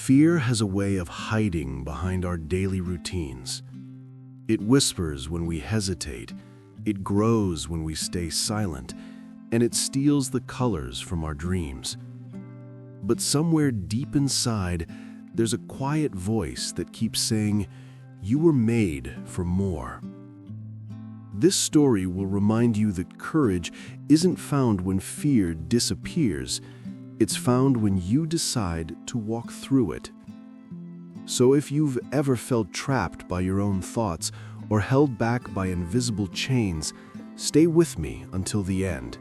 Fear has a way of hiding behind our daily routines. It whispers when we hesitate, it grows when we stay silent, and it steals the colors from our dreams. But somewhere deep inside, there's a quiet voice that keeps saying, "You were made for more." This story will remind you that courage isn't found when fear disappears. It's found when you decide to walk through it. So if you've ever felt trapped by your own thoughts or held back by invisible chains, stay with me until the end.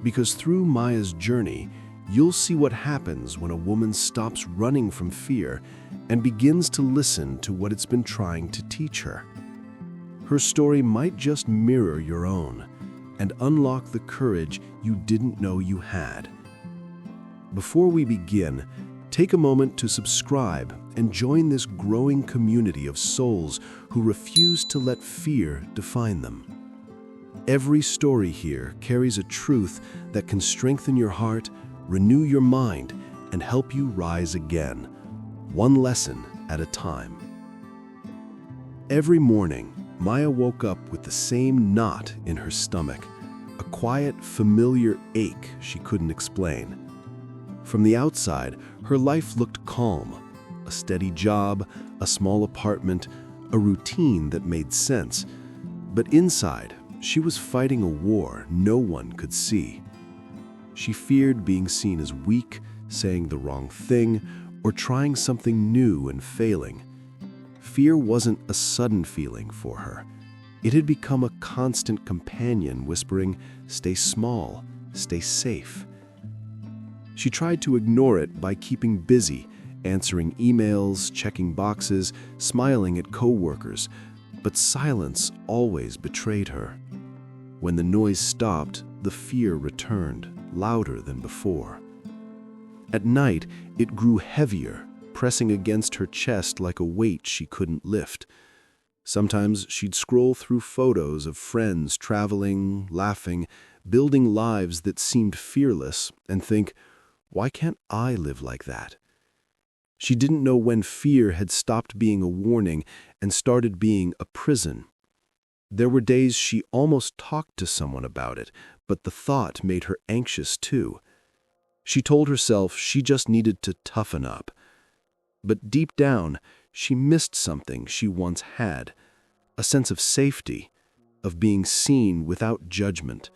Because through Maya's journey, you'll see what happens when a woman stops running from fear and begins to listen to what it's been trying to teach her. Her story might just mirror your own and unlock the courage you didn't know you had. Before we begin, take a moment to subscribe and join this growing community of souls who refuse to let fear define them. Every story here carries a truth that can strengthen your heart, renew your mind, and help you rise again, one lesson at a time. Every morning, Maya woke up with the same knot in her stomach, a quiet, familiar ache she couldn't explain. From the outside, her life looked calm. A steady job, a small apartment, a routine that made sense. But inside, she was fighting a war no one could see. She feared being seen as weak, saying the wrong thing, or trying something new and failing. Fear wasn't a sudden feeling for her. It had become a constant companion whispering, "Stay small, stay safe." She tried to ignore it by keeping busy, answering emails, checking boxes, smiling at coworkers, but silence always betrayed her. When the noise stopped, the fear returned, louder than before. At night, it grew heavier, pressing against her chest like a weight she couldn't lift. Sometimes she'd scroll through photos of friends traveling, laughing, building lives that seemed fearless, and think, "Why can't I live like that?" She didn't know when fear had stopped being a warning and started being a prison. There were days she almost talked to someone about it, but the thought made her anxious too. She told herself she just needed to toughen up. But deep down, she missed something she once had, a sense of safety, of being seen without judgment.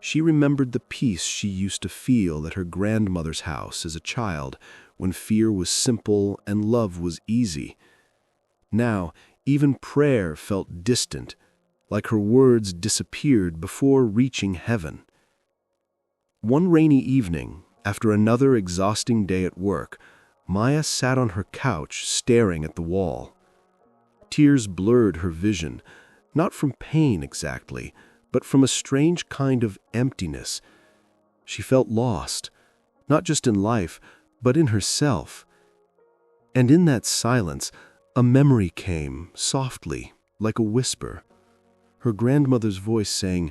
She remembered the peace she used to feel at her grandmother's house as a child, when fear was simple and love was easy. Now, even prayer felt distant, like her words disappeared before reaching heaven. One rainy evening, after another exhausting day at work, Maya sat on her couch staring at the wall. Tears blurred her vision, not from pain exactly, but from a strange kind of emptiness. She felt lost, not just in life, but in herself. And in that silence, a memory came, softly, like a whisper. Her grandmother's voice saying,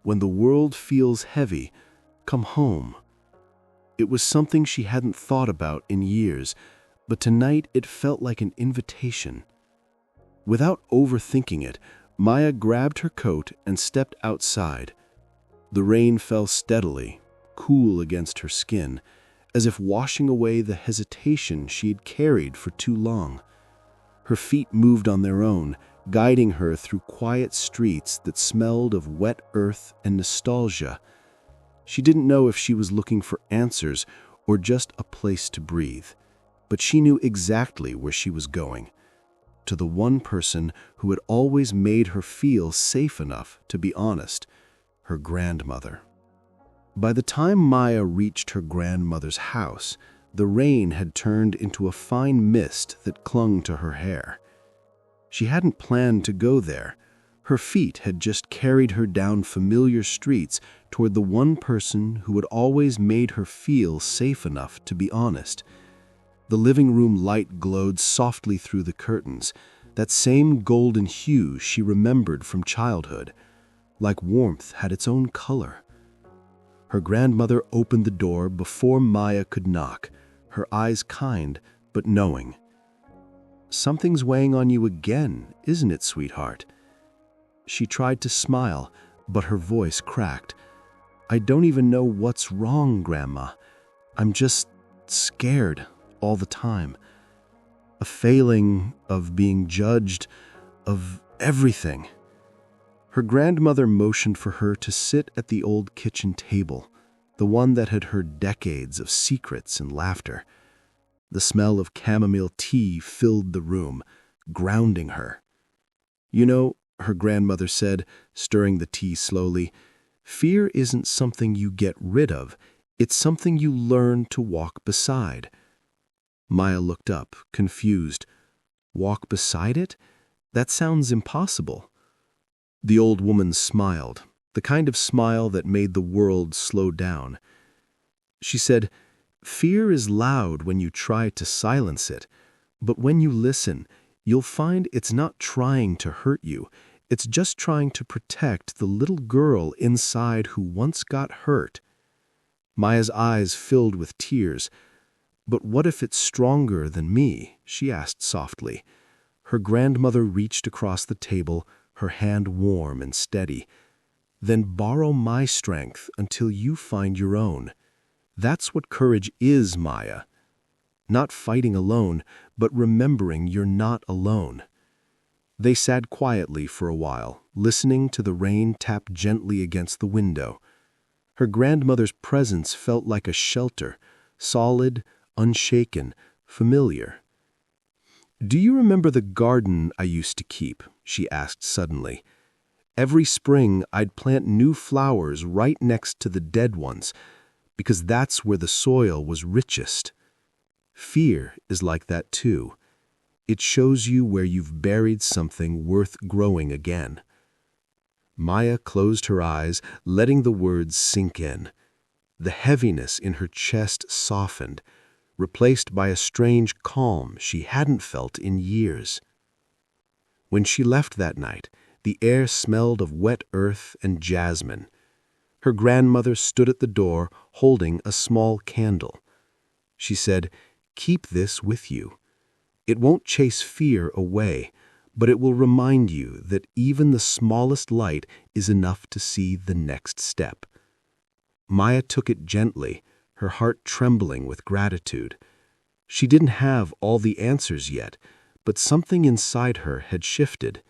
"When the world feels heavy, come home." It was something she hadn't thought about in years, but tonight it felt like an invitation. Without overthinking it, Maya grabbed her coat and stepped outside. The rain fell steadily, cool against her skin, as if washing away the hesitation she had carried for too long. Her feet moved on their own, guiding her through quiet streets that smelled of wet earth and nostalgia. She didn't know if she was looking for answers or just a place to breathe, but she knew exactly where she was going. To the one person who had always made her feel safe enough to be honest, her grandmother. By the time Maya reached her grandmother's house, the rain had turned into a fine mist that clung to her hair. She hadn't planned to go there. Her feet had just carried her down familiar streets toward the one person who had always made her feel safe enough to be honest. The living room light glowed softly through the curtains, that same golden hue she remembered from childhood, like warmth had its own color. Her grandmother opened the door before Maya could knock, her eyes kind but knowing. "Something's weighing on you again, isn't it, sweetheart?" She tried to smile, but her voice cracked. "I don't even know what's wrong, Grandma. I'm just scared all the time. A failing, of being judged, of everything." Her grandmother motioned for her to sit at the old kitchen table, the one that had heard decades of secrets and laughter. The smell of chamomile tea filled the room, grounding her. "You know," her grandmother said, stirring the tea slowly, "fear isn't something you get rid of, it's something you learn to walk beside." Maya looked up, confused. "Walk beside it? That sounds impossible." The old woman smiled, the kind of smile that made the world slow down. She said, "Fear is loud when you try to silence it, but when you listen, you'll find it's not trying to hurt you. It's just trying to protect the little girl inside who once got hurt." Maya's eyes filled with tears. "But what if it's stronger than me?" she asked softly. Her grandmother reached across the table, her hand warm and steady. "Then borrow my strength until you find your own. That's what courage is, Maya. Not fighting alone, but remembering you're not alone." They sat quietly for a while, listening to the rain tap gently against the window. Her grandmother's presence felt like a shelter, solid, unshaken, familiar. "Do you remember the garden I used to keep?" she asked suddenly. "Every spring I'd plant new flowers right next to the dead ones, because that's where the soil was richest. Fear is like that too. It shows you where you've buried something worth growing again." Maya closed her eyes, letting the words sink in. The heaviness in her chest softened, replaced by a strange calm she hadn't felt in years. When she left that night, the air smelled of wet earth and jasmine. Her grandmother stood at the door, holding a small candle. She said, "Keep this with you. It won't chase fear away, but it will remind you that even the smallest light is enough to see the next step." Maya took it gently, her heart trembling with gratitude. She didn't have all the answers yet, but something inside her had shifted.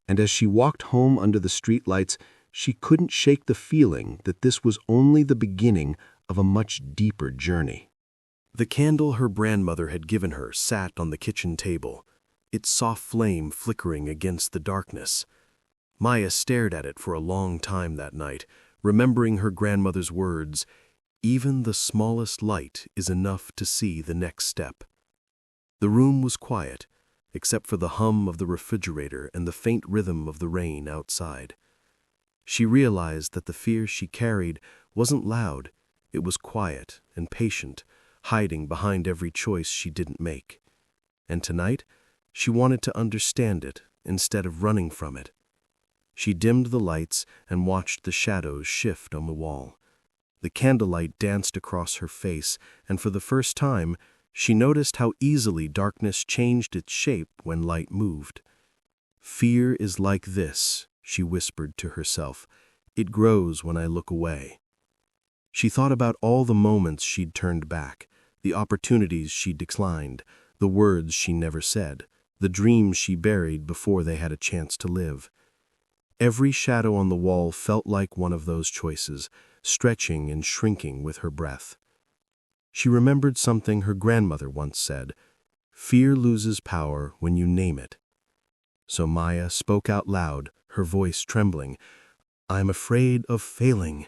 And as she walked home under the streetlights, she couldn't shake the feeling that this was only the beginning of a much deeper journey. The candle her grandmother had given her sat on the kitchen table, its soft flame flickering against the darkness. Maya stared at it for a long time that night, remembering her grandmother's words, "Even the smallest light is enough to see the next step." The room was quiet, except for the hum of the refrigerator and the faint rhythm of the rain outside. She realized that the fear she carried wasn't loud, it was quiet and patient, hiding behind every choice she didn't make. And tonight, she wanted to understand it instead of running from it. She dimmed the lights and watched the shadows shift on the wall. The candlelight danced across her face, and for the first time, she noticed how easily darkness changed its shape when light moved. "Fear is like this," she whispered to herself. "It grows when I look away." She thought about all the moments she'd turned back, the opportunities she declined, the words she never said, the dreams she buried before they had a chance to live. Every shadow on the wall felt like one of those choices, stretching and shrinking with her breath. She remembered something her grandmother once said, "Fear loses power when you name it." So Maya spoke out loud, her voice trembling, "I'm afraid of failing.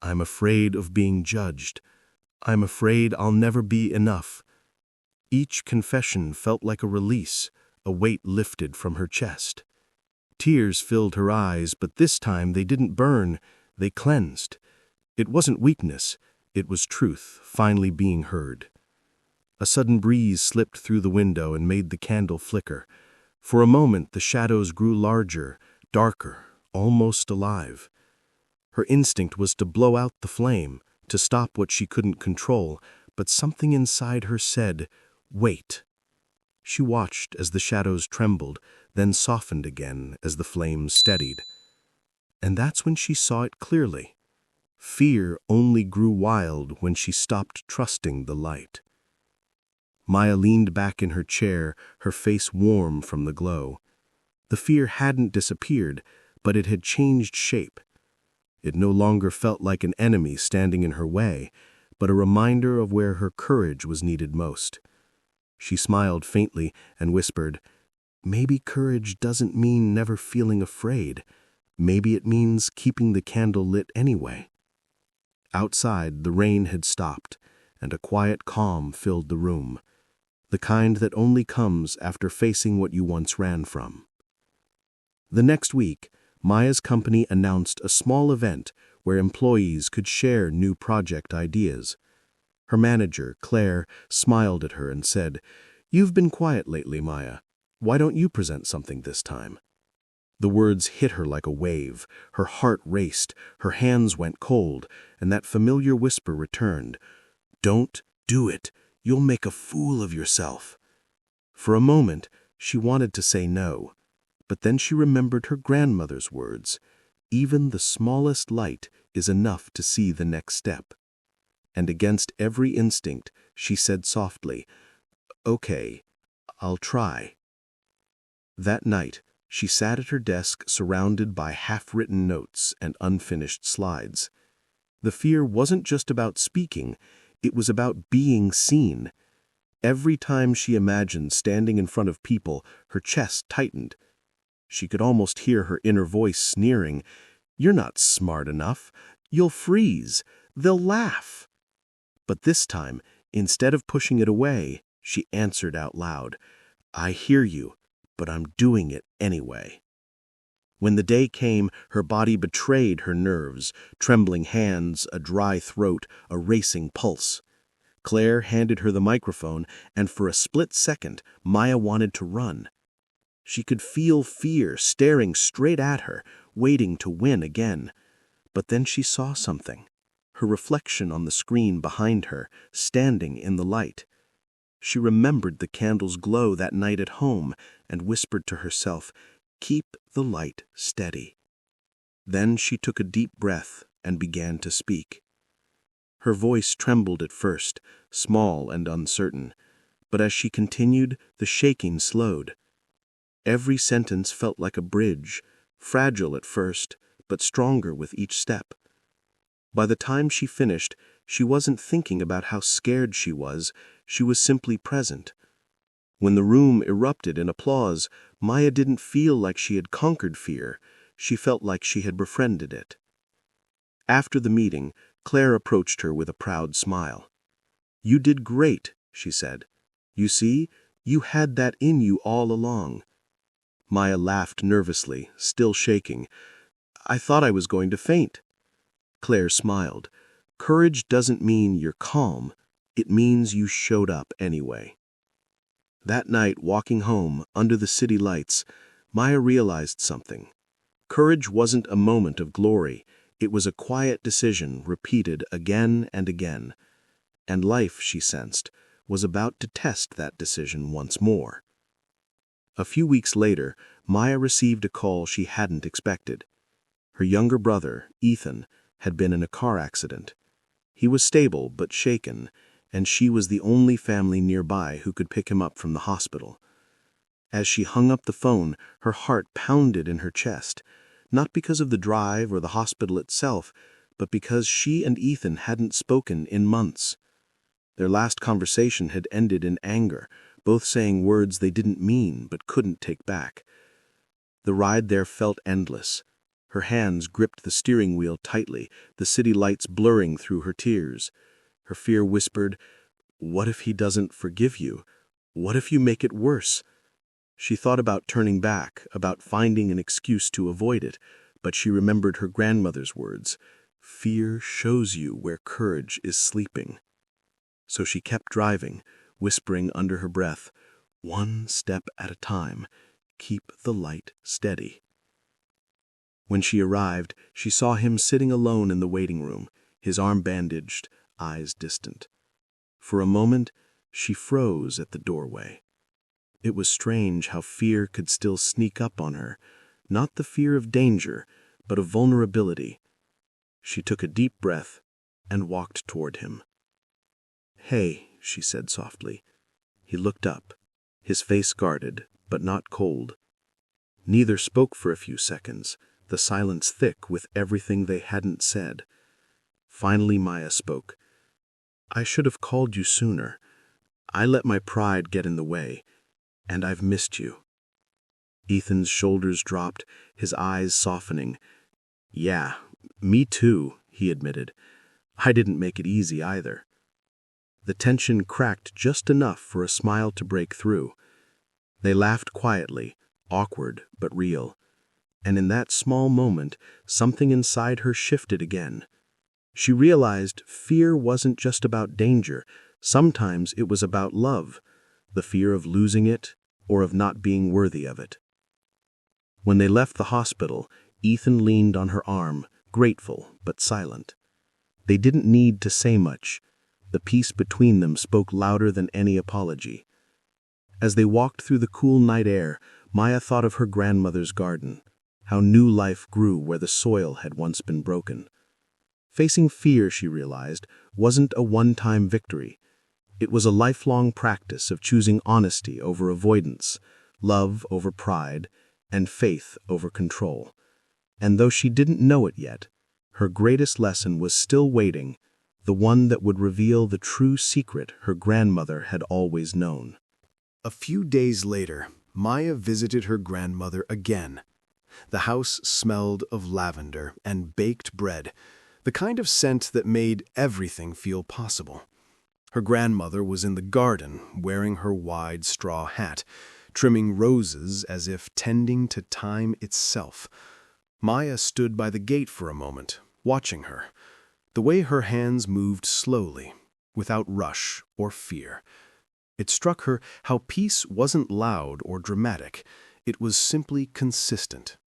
I'm afraid of being judged. I'm afraid I'll never be enough." Each confession felt like a release, a weight lifted from her chest. Tears filled her eyes, but this time they didn't burn, they cleansed. It wasn't weakness, it was truth, finally being heard. A sudden breeze slipped through the window and made the candle flicker. For a moment the shadows grew larger, darker, almost alive. Her instinct was to blow out the flame, to stop what she couldn't control, but something inside her said, "Wait." She watched as the shadows trembled, then softened again as the flames steadied. And that's when she saw it clearly. Fear only grew wild when she stopped trusting the light. Maya leaned back in her chair, her face warm from the glow. The fear hadn't disappeared, but it had changed shape. It no longer felt like an enemy standing in her way, but a reminder of where her courage was needed most. She smiled faintly and whispered, "Maybe courage doesn't mean never feeling afraid. Maybe it means keeping the candle lit anyway." Outside, the rain had stopped, and a quiet calm filled the room, the kind that only comes after facing what you once ran from. The next week, Maya's company announced a small event where employees could share new project ideas. Her manager, Claire, smiled at her and said, "You've been quiet lately, Maya. Why don't you present something this time?" The words hit her like a wave. Her heart raced, her hands went cold, and that familiar whisper returned, "Don't do it. You'll make a fool of yourself." For a moment, she wanted to say no, but then she remembered her grandmother's words, "Even the smallest light is enough to see the next step." And against every instinct, she said softly, "Okay, I'll try." That night, she sat at her desk surrounded by half-written notes and unfinished slides. The fear wasn't just about speaking, it was about being seen. Every time she imagined standing in front of people, her chest tightened. She could almost hear her inner voice sneering, "You're not smart enough. You'll freeze. They'll laugh." But this time, instead of pushing it away, she answered out loud, "I hear you, but I'm doing it anyway." When the day came, her body betrayed her nerves, trembling hands, a dry throat, a racing pulse. Claire handed her the microphone, and for a split second, Maya wanted to run. She could feel fear staring straight at her, waiting to win again. But then she saw something, her reflection on the screen behind her, standing in the light. She remembered the candle's glow that night at home and whispered to herself, "Keep the light steady." Then she took a deep breath and began to speak. Her voice trembled at first, small and uncertain, but as she continued, the shaking slowed. Every sentence felt like a bridge, fragile at first, but stronger with each step. By the time she finished, she wasn't thinking about how scared she was simply present. When the room erupted in applause, Maya didn't feel like she had conquered fear, she felt like she had befriended it. After the meeting, Claire approached her with a proud smile. "You did great," she said. "You see, you had that in you all along." Maya laughed nervously, still shaking. "I thought I was going to faint." Claire smiled. "Courage doesn't mean you're calm. It means you showed up anyway." That night, walking home, under the city lights, Maya realized something. Courage wasn't a moment of glory. It was a quiet decision repeated again and again. And life, she sensed, was about to test that decision once more. A few weeks later, Maya received a call she hadn't expected. Her younger brother, Ethan, had been in a car accident. He was stable but shaken, and she was the only family nearby who could pick him up from the hospital. As she hung up the phone, her heart pounded in her chest, not because of the drive or the hospital itself, but because she and Ethan hadn't spoken in months. Their last conversation had ended in anger, both saying words they didn't mean but couldn't take back. The ride there felt endless. Her hands gripped the steering wheel tightly, the city lights blurring through her tears. Her fear whispered, "What if he doesn't forgive you? What if you make it worse?" She thought about turning back, about finding an excuse to avoid it, but she remembered her grandmother's words, "Fear shows you where courage is sleeping." So she kept driving, whispering under her breath, "One step at a time. Keep the light steady." When she arrived, she saw him sitting alone in the waiting room, his arm bandaged, eyes distant. For a moment, she froze at the doorway. It was strange how fear could still sneak up on her, not the fear of danger, but of vulnerability. She took a deep breath and walked toward him. "Hey," she said softly. He looked up, his face guarded, but not cold. Neither spoke for a few seconds, the silence thick with everything they hadn't said. Finally, Maya spoke. "I should have called you sooner. I let my pride get in the way, and I've missed you." Ethan's shoulders dropped, his eyes softening. "Yeah, me too," he admitted. "I didn't make it easy either." The tension cracked just enough for a smile to break through. They laughed quietly, awkward but real. And in that small moment, something inside her shifted again. She realized fear wasn't just about danger. Sometimes it was about love, the fear of losing it or of not being worthy of it. When they left the hospital, Ethan leaned on her arm, grateful but silent. They didn't need to say much. The peace between them spoke louder than any apology. As they walked through the cool night air, Maya thought of her grandmother's garden, how new life grew where the soil had once been broken. Facing fear, she realized, wasn't a one-time victory. It was a lifelong practice of choosing honesty over avoidance, love over pride, and faith over control. And though she didn't know it yet, her greatest lesson was still waiting, the one that would reveal the true secret her grandmother had always known. A few days later, Maya visited her grandmother again. The house smelled of lavender and baked bread, the kind of scent that made everything feel possible. Her grandmother was in the garden, wearing her wide straw hat, trimming roses as if tending to time itself. Maya stood by the gate for a moment, watching her. The way her hands moved slowly, without rush or fear. It struck her how peace wasn't loud or dramatic. It was simply consistent.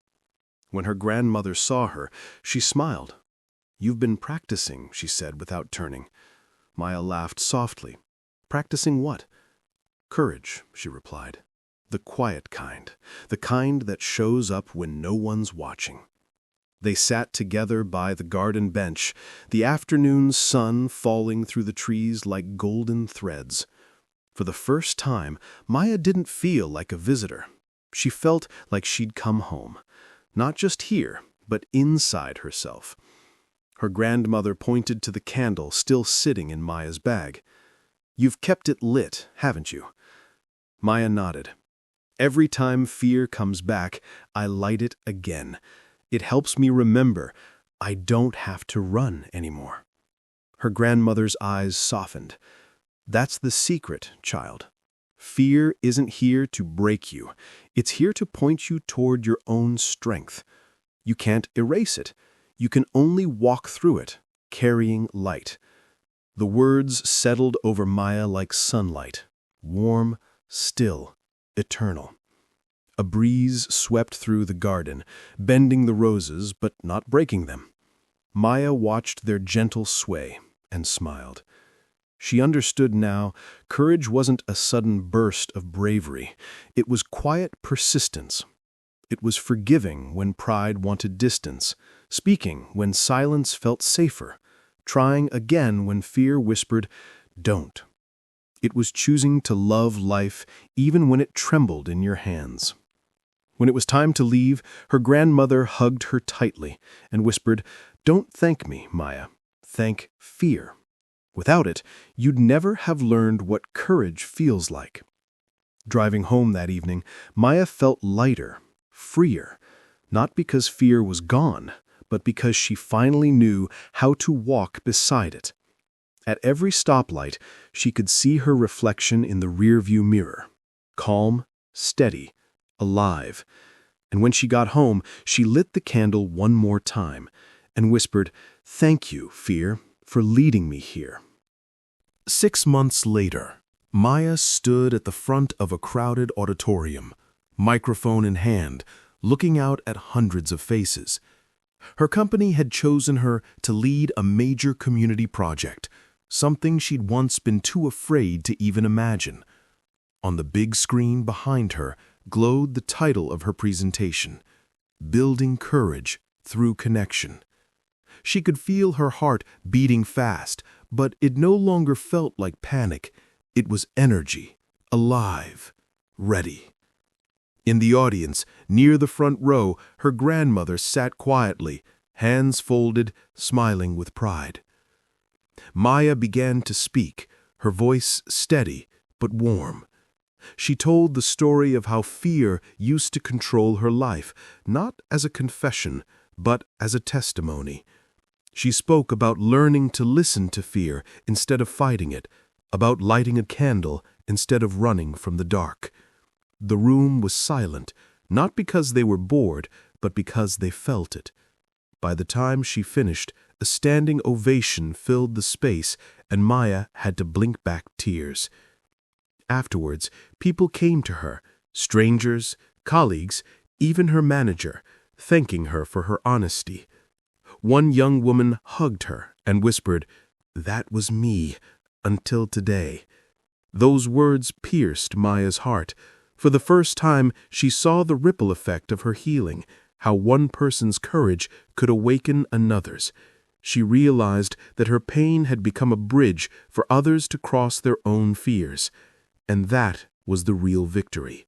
When her grandmother saw her, she smiled. "You've been practicing," she said without turning. Maya laughed softly. "Practicing what?" "Courage," she replied. "The quiet kind, the kind that shows up when no one's watching." They sat together by the garden bench, the afternoon sun falling through the trees like golden threads. For the first time, Maya didn't feel like a visitor. She felt like she'd come home, not just here, but inside herself. Her grandmother pointed to the candle still sitting in Maya's bag. "You've kept it lit, haven't you?" Maya nodded. "Every time fear comes back, I light it again. It helps me remember I don't have to run anymore." Her grandmother's eyes softened. "That's the secret, child. Fear isn't here to break you. It's here to point you toward your own strength. You can't erase it. You can only walk through it, carrying light." The words settled over Maya like sunlight, warm, still, eternal. A breeze swept through the garden, bending the roses but not breaking them. Maya watched their gentle sway and smiled. She understood now, courage wasn't a sudden burst of bravery. It was quiet persistence. It was forgiving when pride wanted distance, speaking when silence felt safer, trying again when fear whispered, "Don't." It was choosing to love life even when it trembled in your hands. When it was time to leave, her grandmother hugged her tightly and whispered, "Don't thank me, Maya. Thank fear. Without it, you'd never have learned what courage feels like." Driving home that evening, Maya felt lighter, freer, not because fear was gone, but because she finally knew how to walk beside it. At every stoplight, she could see her reflection in the rearview mirror, calm, steady, alive. And when she got home, she lit the candle one more time and whispered, "Thank you, fear, for leading me here." 6 months later, Maya stood at the front of a crowded auditorium, microphone in hand, looking out at hundreds of faces. Her company had chosen her to lead a major community project, something she'd once been too afraid to even imagine. On the big screen behind her glowed the title of her presentation, Building Courage Through Connection. She could feel her heart beating fast, but it no longer felt like panic. It was energy, alive, ready. In the audience, near the front row, her grandmother sat quietly, hands folded, smiling with pride. Maya began to speak, her voice steady but warm. She told the story of how fear used to control her life, not as a confession, but as a testimony. She spoke about learning to listen to fear instead of fighting it, about lighting a candle instead of running from the dark. The room was silent, not because they were bored, but because they felt it. By the time she finished, a standing ovation filled the space, and Maya had to blink back tears. Afterwards, people came to her, strangers, colleagues, even her manager, thanking her for her honesty. One young woman hugged her and whispered, "That was me, until today." Those words pierced Maya's heart. For the first time, she saw the ripple effect of her healing, how one person's courage could awaken another's. She realized that her pain had become a bridge for others to cross their own fears. And that was the real victory,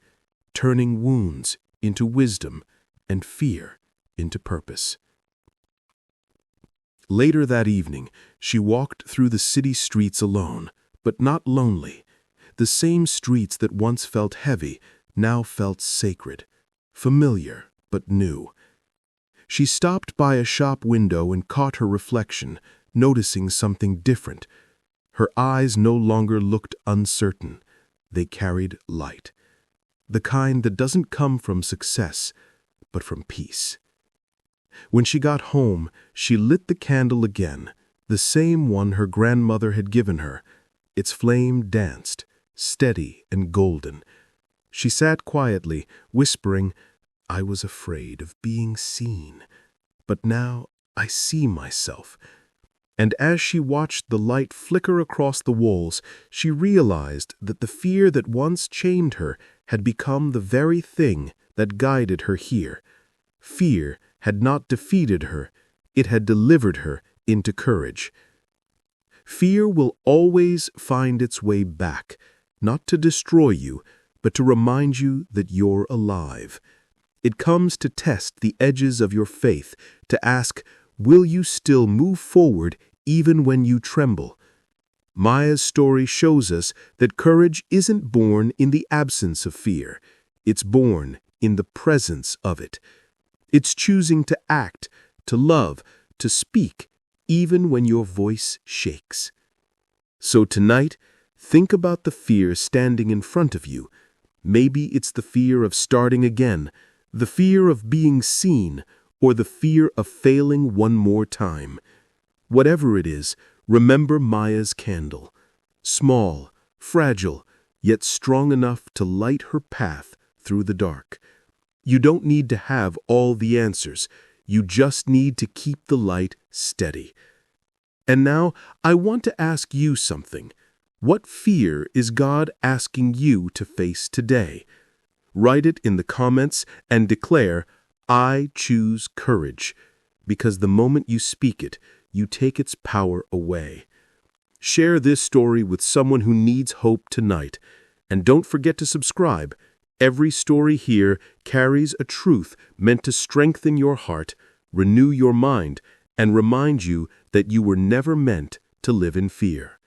turning wounds into wisdom and fear into purpose. Later that evening, she walked through the city streets alone, but not lonely. The same streets that once felt heavy now felt sacred, familiar but new. She stopped by a shop window and caught her reflection, noticing something different. Her eyes no longer looked uncertain. They carried light, the kind that doesn't come from success, but from peace. When she got home, she lit the candle again, the same one her grandmother had given her. Its flame danced, steady and golden. She sat quietly, whispering, "I was afraid of being seen, but now I see myself." And as she watched the light flicker across the walls, she realized that the fear that once chained her had become the very thing that guided her here. Fear had not defeated her, it had delivered her into courage. Fear will always find its way back, not to destroy you, but to remind you that you're alive. It comes to test the edges of your faith, to ask, will you still move forward even when you tremble? Maya's story shows us that courage isn't born in the absence of fear. It's born in the presence of it. It's choosing to act, to love, to speak, even when your voice shakes. So tonight, think about the fear standing in front of you. Maybe it's the fear of starting again, the fear of being seen, or the fear of failing one more time. Whatever it is, remember Maya's candle. Small, fragile, yet strong enough to light her path through the dark. You don't need to have all the answers. You just need to keep the light steady. And now, I want to ask you something. What fear is God asking you to face today? Write it in the comments and declare, "I choose courage," because the moment you speak it, you take its power away. Share this story with someone who needs hope tonight. And don't forget to subscribe. Every story here carries a truth meant to strengthen your heart, renew your mind, and remind you that you were never meant to live in fear.